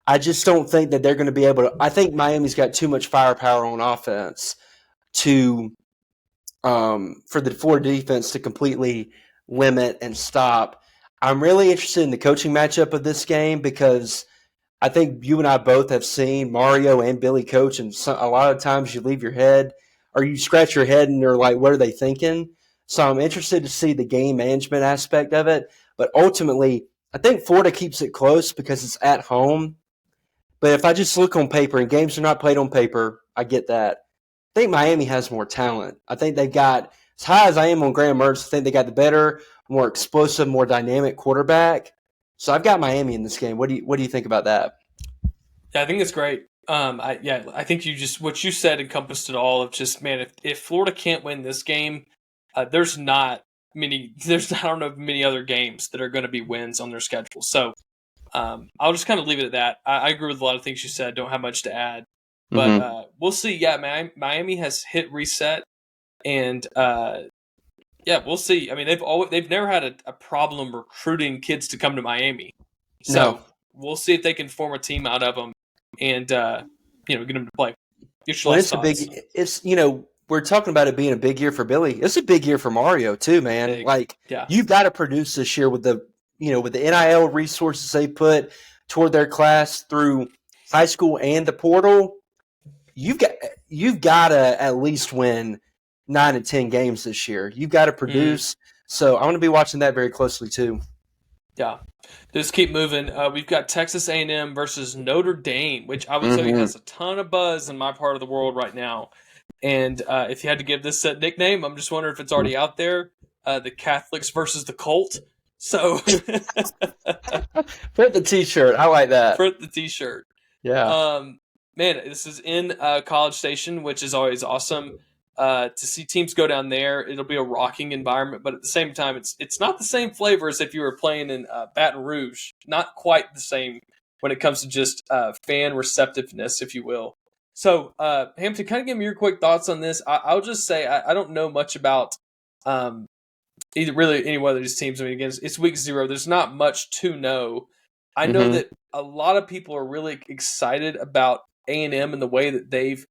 Speaker 3: I just don't think that they're going to be able to – I think Miami's got too much firepower on offense for the Florida defense to completely limit and stop. I'm really interested in the coaching matchup of this game because I think you and I both have seen Mario and Billy coach, and a lot of times you leave your head or you scratch your head and you're like, what are they thinking? So I'm interested to see the game management aspect of it. But ultimately, I think Florida keeps it close because it's at home. But if I just look on paper, and games are not played on paper, I get that. I think Miami has more talent. I think they've got, as high as I am on Graham Mertz, I think they got the better, more explosive, more dynamic quarterback. So I've got Miami in this game. What do you think about that?
Speaker 1: Yeah, I think it's great. I think what you said encompassed it all. Of just, man, if Florida can't win this game, there's not many other games that are going to be wins on their schedule. So I'll just kind of leave it at that. I agree with a lot of things you said. Don't have much to add, but we'll see. Yeah, Miami has hit reset, and we'll see. I mean, they've never had a problem recruiting kids to come to Miami. So we'll see if they can form a team out of them and get them to play.
Speaker 3: We're talking about it being a big year for Billy. It's a big year for Mario too, man. You've got to produce this year with the NIL resources they put toward their class through high school and the portal. You've got to at least win 9 to 10 games this year. You've got to produce. So I'm going to be watching that very closely too.
Speaker 1: Yeah. Just keep moving. We've got Texas A&M versus Notre Dame, which I would say has a ton of buzz in my part of the world right now. And if you had to give this set nickname, I'm just wondering if it's already out there. The Catholics versus the Colt. So
Speaker 3: print the T-shirt. I like that.
Speaker 1: Print the T-shirt.
Speaker 3: Yeah.
Speaker 1: Man, this is in College Station, which is always awesome. To see teams go down there, it'll be a rocking environment, but at the same time, it's not the same flavor as if you were playing in Baton Rouge. Not quite the same when it comes to just fan receptiveness, if you will. So, Hampton, kind of give me your quick thoughts on this. I'll just say I don't know much about either really any one of these teams. I mean, again, it's week 0. There's not much to know. I know that a lot of people are really excited about A&M and the way that they've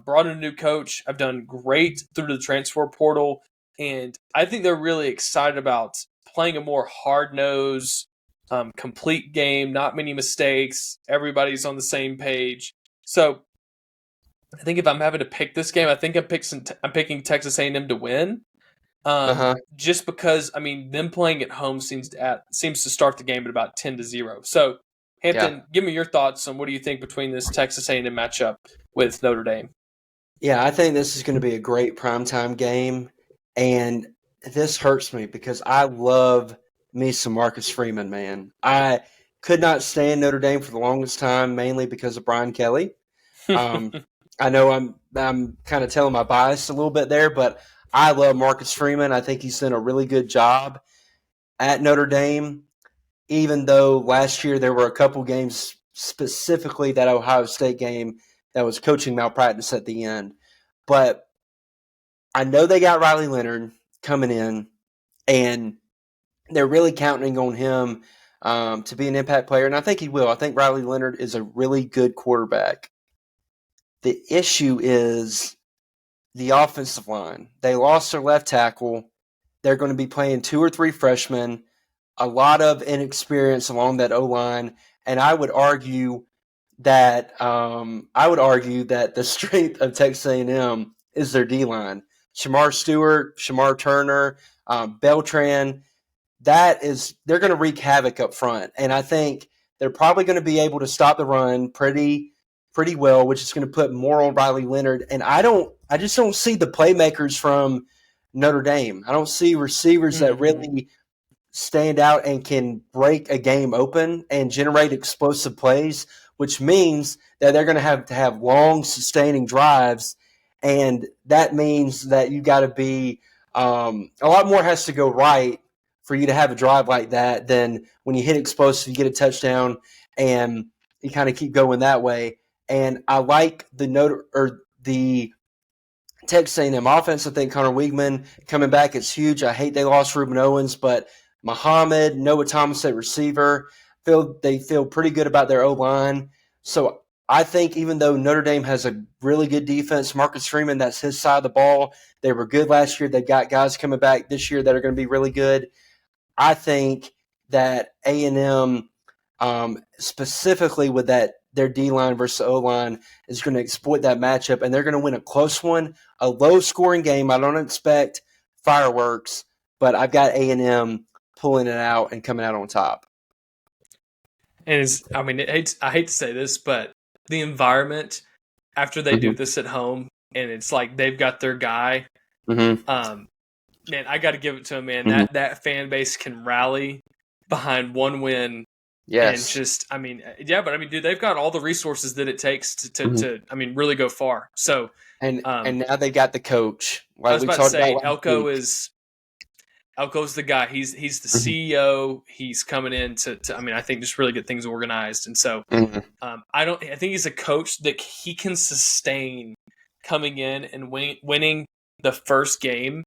Speaker 1: brought in a new coach. I've done great through the transfer portal, and I think they're really excited about playing a more hard-nosed, complete game, not many mistakes. Everybody's on the same page. So I think if I'm having to pick this game, I think I'm picking Texas A&M to win. Just because, I mean, them playing at home seems to start the game at about 10-0. So, Hampton, give me your thoughts on what do you think between this Texas A&M matchup with Notre Dame.
Speaker 3: Yeah, I think this is going to be a great primetime game. And this hurts me because I love me some Marcus Freeman, man. I could not stand Notre Dame for the longest time, mainly because of Brian Kelly. Um, I know I'm kind of telling my bias a little bit there, but I love Marcus Freeman. I think he's done a really good job at Notre Dame, even though last year there were a couple games, specifically that Ohio State game, that was coaching malpractice at the end. But I know they got Riley Leonard coming in, and they're really counting on him to be an impact player, and I think he will. I think Riley Leonard is a really good quarterback. The issue is the offensive line. They lost their left tackle. They're going to be playing 2 or 3 freshmen, a lot of inexperience along that O-line, and I would argue that the strength of Texas A&M is their D-line. Shamar Stewart, Shamar Turner, Beltran, they're going to wreak havoc up front, and I think they're probably going to be able to stop the run pretty well, which is going to put more on Riley Leonard. And I just don't see the playmakers from Notre Dame. I don't see receivers that really stand out and can break a game open and generate explosive plays, which means that they're going to have long, sustaining drives, and that means that you got to be a lot more has to go right for you to have a drive like that than when you hit explosive, you get a touchdown, and you kind of keep going that way. And I like the Texas A&M offense. I think Connor Weigman coming back is huge. I hate they lost Ruben Owens, but Muhammad, Noah Thomas at receiver, they feel pretty good about their O-line. So I think even though Notre Dame has a really good defense, Marcus Freeman, that's his side of the ball. They were good last year. They got guys coming back this year that are going to be really good. I think that A&M, specifically with their D-line versus O-line, is going to exploit that matchup, and they're going to win a close one, a low-scoring game. I don't expect fireworks, but I've got A&M pulling it out and coming out on top.
Speaker 1: And I hate to say this, but the environment after they do this at home, and it's like they've got their guy. Man, I got to give it to them, man. That fan base can rally behind one win.
Speaker 3: Yes.
Speaker 1: And dude, they've got all the resources that it takes to really go far. So,
Speaker 3: and now they got the coach.
Speaker 1: Like I was about to say, Elko's the guy. He's the CEO. He's coming in to I think just really get things organized. And so, I think he's a coach that he can sustain coming in and winning the first game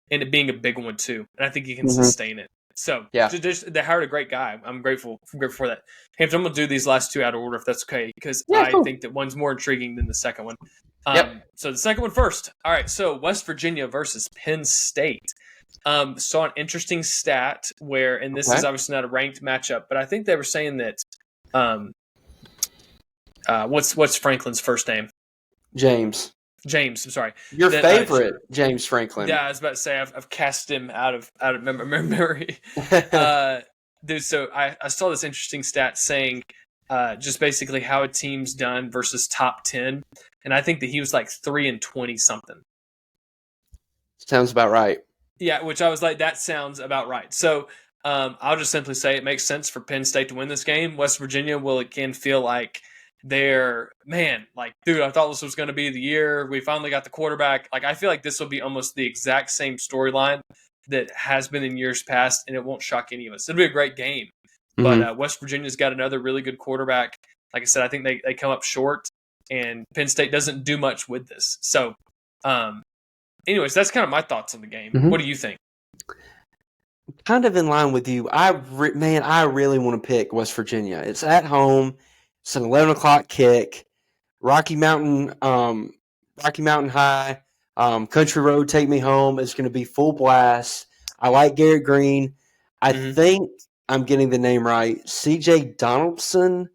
Speaker 1: and it being a big one too. And I think he can sustain it. So they hired a great guy. I'm grateful for that. Hampton, I'm going to do these last 2 out of order if that's okay, because I think that one's more intriguing than the second one. So the second one first. All right, so West Virginia versus Penn State. Saw an interesting stat where, and this is obviously not a ranked matchup, but I think they were saying that what's Franklin's first name? James, I'm sorry.
Speaker 3: Your favorite, James Franklin.
Speaker 1: Yeah, I was about to say I've cast him out of memory. Dude, so I saw this interesting stat saying just basically how a team's done versus top 10, and I think that he was like 3-20 something.
Speaker 3: Sounds about right.
Speaker 1: Yeah, which I was like, that sounds about right. So I'll just simply say it makes sense for Penn State to win this game. West Virginia will again feel like dude, I thought this was going to be the year. We finally got the quarterback. Like, I feel like this will be almost the exact same storyline that has been in years past, and it won't shock any of us. It'll be a great game. But West Virginia's got another really good quarterback. Like I said, I think they come up short, and Penn State doesn't do much with this. So, anyways, that's kind of my thoughts on the game. What do you think?
Speaker 3: Kind of in line with you. I really want to pick West Virginia. It's at home. It's an 11 o'clock kick. Rocky Mountain High, Country Road, Take Me Home. It's going to be full blast. I like Garrett Green. I think I'm getting the name right. C.J. Donaldson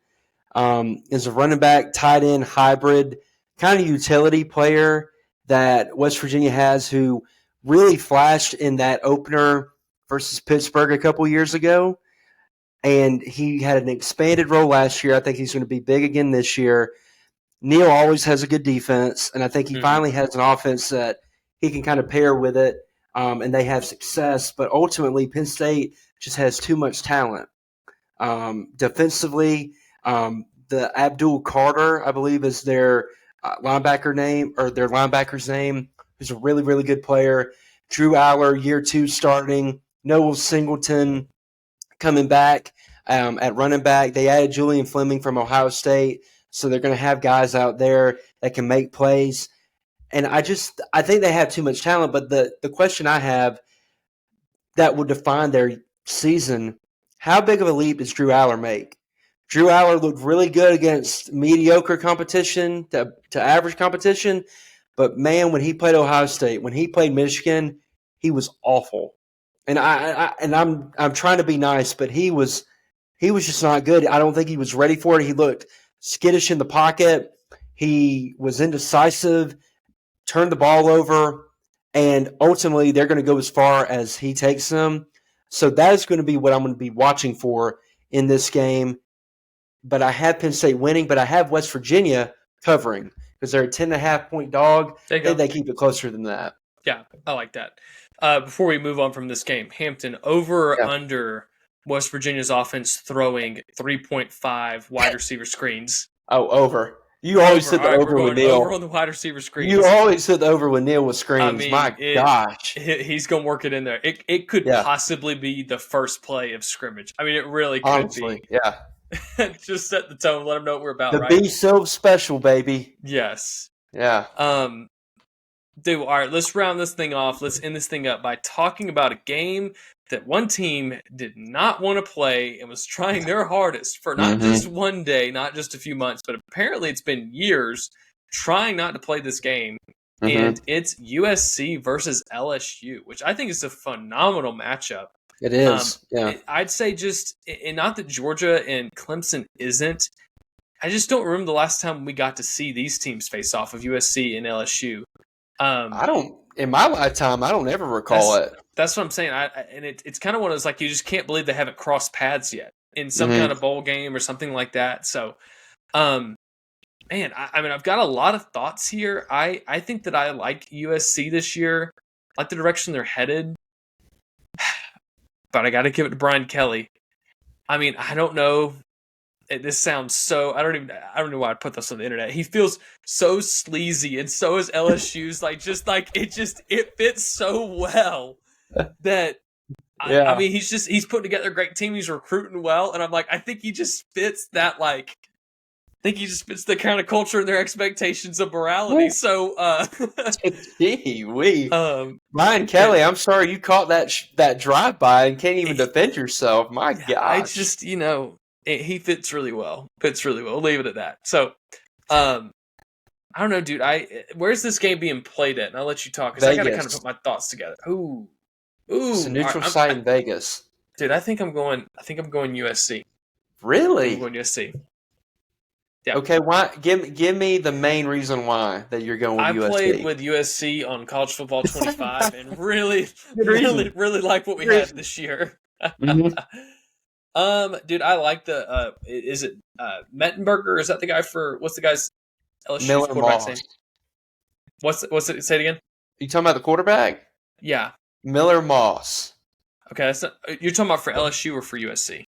Speaker 3: is a running back, tight end, hybrid, kind of utility player that West Virginia has, who really flashed in that opener versus Pittsburgh a couple years ago. And he had an expanded role last year. I think he's going to be big again this year. Neal always has a good defense, and I think he finally has an offense that he can kind of pair with it, and they have success. But ultimately, Penn State just has too much talent. Defensively, the Abdul Carter, I believe, is their linebacker's name, who's a really, really good player. Drew Aller, year 2 starting. Noah Singleton coming back at running back. They added Julian Fleming from Ohio State, so they're going to have guys out there that can make plays. And I think they have too much talent, but the question I have that would define their season, how big of a leap does Drew Aller make? Drew Aller looked really good against mediocre competition to average competition, but man, when he played Ohio State, when he played Michigan, he was awful. And I'm trying to be nice, but he was just not good. I don't think he was ready for it. He looked skittish in the pocket. He was indecisive, turned the ball over, and ultimately they're going to go as far as he takes them. So that is going to be what I'm going to be watching for in this game. But I have Penn State winning, but I have West Virginia covering because they're a 10.5-point dog. I think they keep it closer than that.
Speaker 1: Yeah, I like that. Before we move on from this game, Hampton, over or under West Virginia's offense throwing 3.5 wide receiver screens?
Speaker 3: Oh, over. You always said the over with Neal.
Speaker 1: Over on the wide receiver screens.
Speaker 3: You always said the over with Neal with screens. I mean, my gosh.
Speaker 1: He's going to work it in there. It could possibly be the first play of scrimmage. I mean, it really could be.
Speaker 3: Yeah.
Speaker 1: Just set the tone. Let them know what we're about,
Speaker 3: right? Be so special, baby.
Speaker 1: Yes.
Speaker 3: Yeah.
Speaker 1: Dude, all right, let's round this thing off. Let's end this thing up by talking about a game that one team did not want to play and was trying their hardest for not just one day, not just a few months, but apparently it's been years trying not to play this game. And it's USC versus LSU, which I think is a phenomenal matchup.
Speaker 3: It is,
Speaker 1: I'd say and not that Georgia and Clemson isn't. I just don't remember the last time we got to see these teams face off of USC and LSU.
Speaker 3: In my lifetime, I don't ever recall it.
Speaker 1: That's what I'm saying. It's kind of one of those, like, you just can't believe they haven't crossed paths yet in some kind of bowl game or something like that. So, man, I mean, I've got a lot of thoughts here. I think that I like USC this year. I like the direction they're headed. But I got to give it to Brian Kelly. I mean, I don't know. This sounds so. I don't know why I put this on the internet. He feels so sleazy, and so is LSU's. It fits so well that. I mean, he's putting together a great team. He's recruiting well, and I'm like, I think he just fits that. I think he just fits the kind of culture and their expectations of morality. So,
Speaker 3: Brian Kelly, I'm sorry you caught that drive by and can't even defend yourself. My God,
Speaker 1: I just he fits really well. We'll leave it at that. So, I don't know, dude. Where's this game being played at? And I'll let you talk because I got to kind of put my thoughts together. Ooh,
Speaker 3: it's a neutral site in Vegas,
Speaker 1: dude. I think I'm going USC.
Speaker 3: Really?
Speaker 1: I'm going USC. Yeah.
Speaker 3: Okay. Why? Give me the main reason why that you're going with USC.
Speaker 1: I played with USC on College Football 25 and really like what we had this year. Dude, I like the. Is it Mettenberger? Is that the guy for what's the guy's LSU quarterback's name? What's it? Say it again.
Speaker 3: You talking about the quarterback?
Speaker 1: Yeah,
Speaker 3: Miller Moss.
Speaker 1: Okay, that's not, you're talking about for LSU or for USC?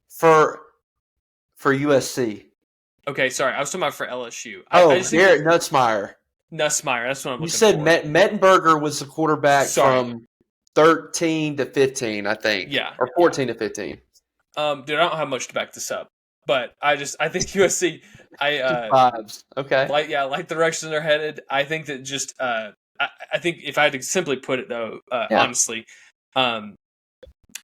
Speaker 3: For USC.
Speaker 1: Okay, sorry, I was talking about for LSU.
Speaker 3: Garrett Nussmeier.
Speaker 1: Nussmeier, that's what I'm looking for.
Speaker 3: You said Mettenberger was the quarterback from 13 to 15, I think.
Speaker 1: Yeah.
Speaker 3: Or 14 to 15.
Speaker 1: Dude, I don't have much to back this up, but I think USC.
Speaker 3: Vibes. Okay.
Speaker 1: Like the direction they're headed. I think that just. I think if I had to simply put it though, honestly, I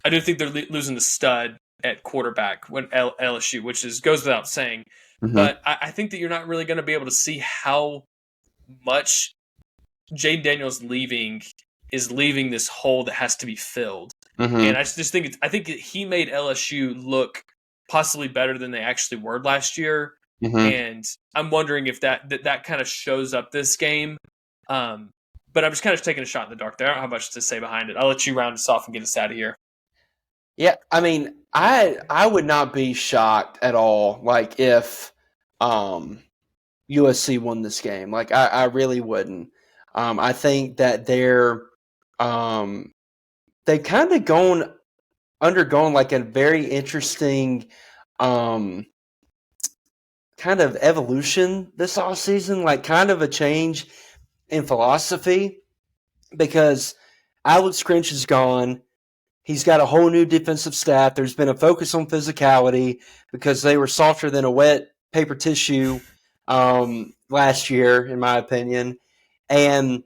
Speaker 1: do think they're losing the stud at quarterback when LSU, which goes without saying. But I think that you're not really going to be able to see how much Jayden Daniels is leaving this hole that has to be filled. And I just think I think he made LSU look possibly better than they actually were last year. And I'm wondering if that kind of shows up this game. But I'm just kind of taking a shot in the dark there. I don't have much to say behind it. I'll let you round us off and get us out of here.
Speaker 3: Yeah, I mean, I would not be shocked at all. Like if USC won this game. Like I really wouldn't. I think that they've kind of undergone like a very interesting kind of evolution this offseason, like kind of a change in philosophy because Alex Grinch is gone. He's got a whole new defensive staff. There's been a focus on physicality because they were softer than a wet paper tissue last year, in my opinion. And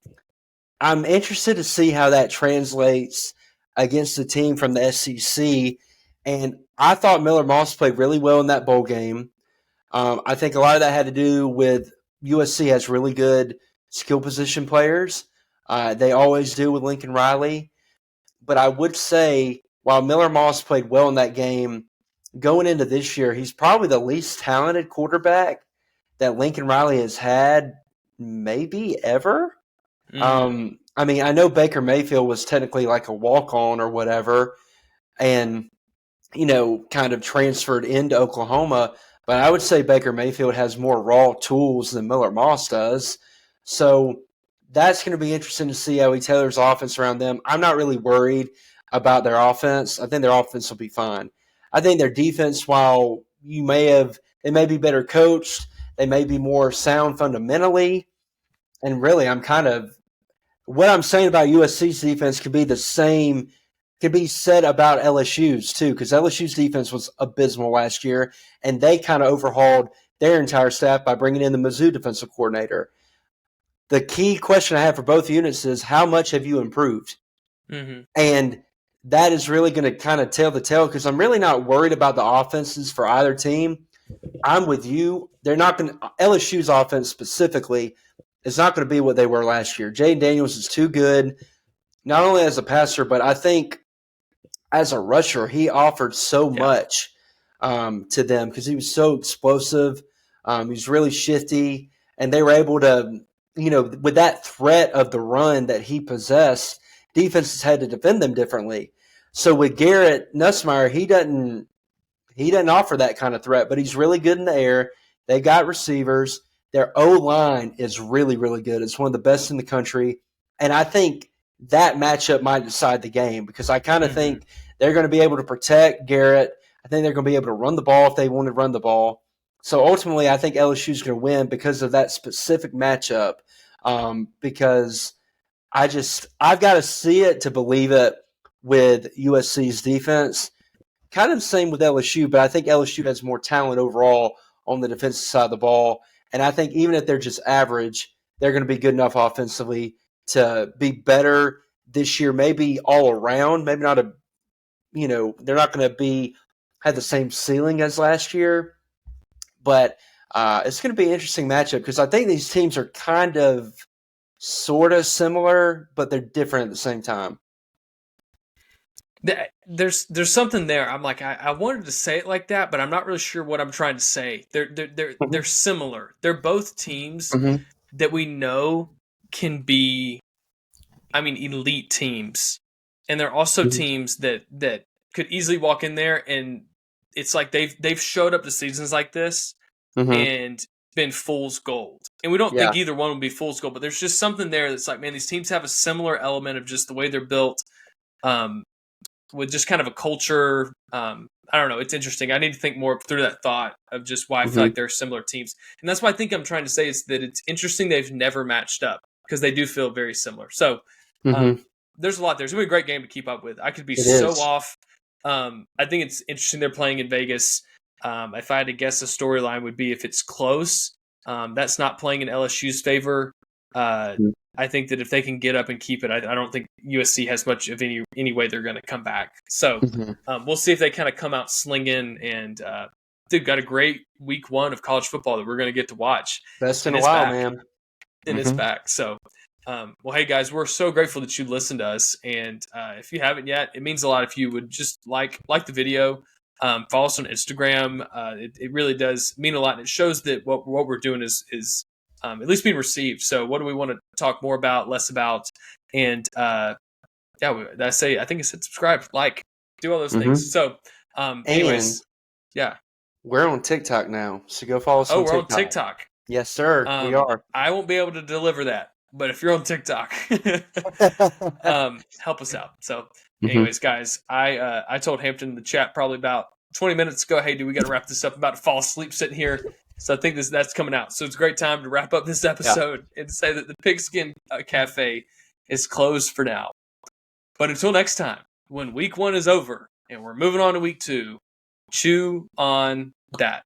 Speaker 3: I'm interested to see how that translates against the team from the SEC. And I thought Miller Moss played really well in that bowl game. I think a lot of that had to do with USC has really good skill position players. They always do with Lincoln Riley. But I would say while Miller Moss played well in that game, going into this year, he's probably the least talented quarterback that Lincoln Riley has had maybe ever.
Speaker 1: Mm.
Speaker 3: I mean, I know Baker Mayfield was technically like a walk-on or whatever and, kind of transferred into Oklahoma. But I would say Baker Mayfield has more raw tools than Miller Moss does. So that's going to be interesting to see how he tailors offense around them. I'm not really worried about their offense. I think their offense will be fine. I think their defense, while they may be better coached, they may be more sound fundamentally. And really, what I'm saying about USC's defense could be the same, could be said about LSU's too, because LSU's defense was abysmal last year, and they kind of overhauled their entire staff by bringing in the Mizzou defensive coordinator. The key question I have for both units is how much have you improved?
Speaker 1: Mm-hmm.
Speaker 3: And that is really going to kind of tell the tale because I'm really not worried about the offenses for either team. I'm with you. They're not going to – LSU's offense specifically is not going to be what they were last year. Jaden Daniels is too good, not only as a passer, but I think as a rusher, he offered so much to them because he was so explosive. He was really shifty, and they were able to – with that threat of the run that he possessed, defenses had to defend them differently. So with Garrett Nussmeier, he doesn't offer that kind of threat, but he's really good in the air. They got receivers. Their O-line is really, really good. It's one of the best in the country. And I think that matchup might decide the game because I kind of think they're going to be able to protect Garrett. I think they're going to be able to run the ball if they want to run the ball. So ultimately, I think LSU is going to win because of that specific matchup. Because I've got to see it to believe it with USC's defense. Kind of the same with LSU, but I think LSU has more talent overall on the defensive side of the ball. And I think even if they're just average, they're going to be good enough offensively to be better this year, maybe all around. Maybe not they're not going to have the same ceiling as last year. But it's going to be an interesting matchup because I think these teams are kind of sort of similar, but they're different at the same time.
Speaker 1: There's something there. I'm like, I wanted to say it like that, but I'm not really sure what I'm trying to say. They're similar. They're both teams that we know can be, elite teams, and they're also teams that could easily walk in there and it's like they've showed up to seasons like this and been fool's gold. And we don't think either one will be fool's gold, but there's just something there that's like, man, these teams have a similar element of just the way they're built, with just kind of a culture. I don't know. It's interesting. I need to think more through that thought of just why I feel like they're similar teams. And that's what I think I'm trying to say is that it's interesting they've never matched up because they do feel very similar. So there's a lot there. It's going to be a great game to keep up with. I could be off. I think it's interesting they're playing in Vegas. If I had to guess, a storyline would be if it's close, that's not playing in LSU's favor. I think that if they can get up and keep it, I don't think USC has much of any way they're going to come back. So we'll see if they kind of come out slinging. And they've got a great week 1 of college football that we're going to get to watch.
Speaker 3: Best in a while, man.
Speaker 1: And it's back. So, well, hey, guys, we're so grateful that you listened to us. And if you haven't yet, it means a lot if you would just like the video. Follow us on Instagram. It really does mean a lot. And it shows that what we're doing is at least being received. So what do we want to talk more about, less about? And I think it said subscribe, like, do all those things. So anyways,
Speaker 3: we're on TikTok now. So go follow us on TikTok.
Speaker 1: We're on TikTok.
Speaker 3: Yes, sir. We are.
Speaker 1: I won't be able to deliver that, but if you're on TikTok, help us out. So, anyways, guys, I told Hampton in the chat probably about 20 minutes ago, hey, dude, we got to wrap this up. I'm about to fall asleep sitting here. So I think that's coming out. So it's a great time to wrap up this episode and say that the Pigskin Cafe is closed for now. But until next time, when week 1 is over and we're moving on to week 2, chew on that.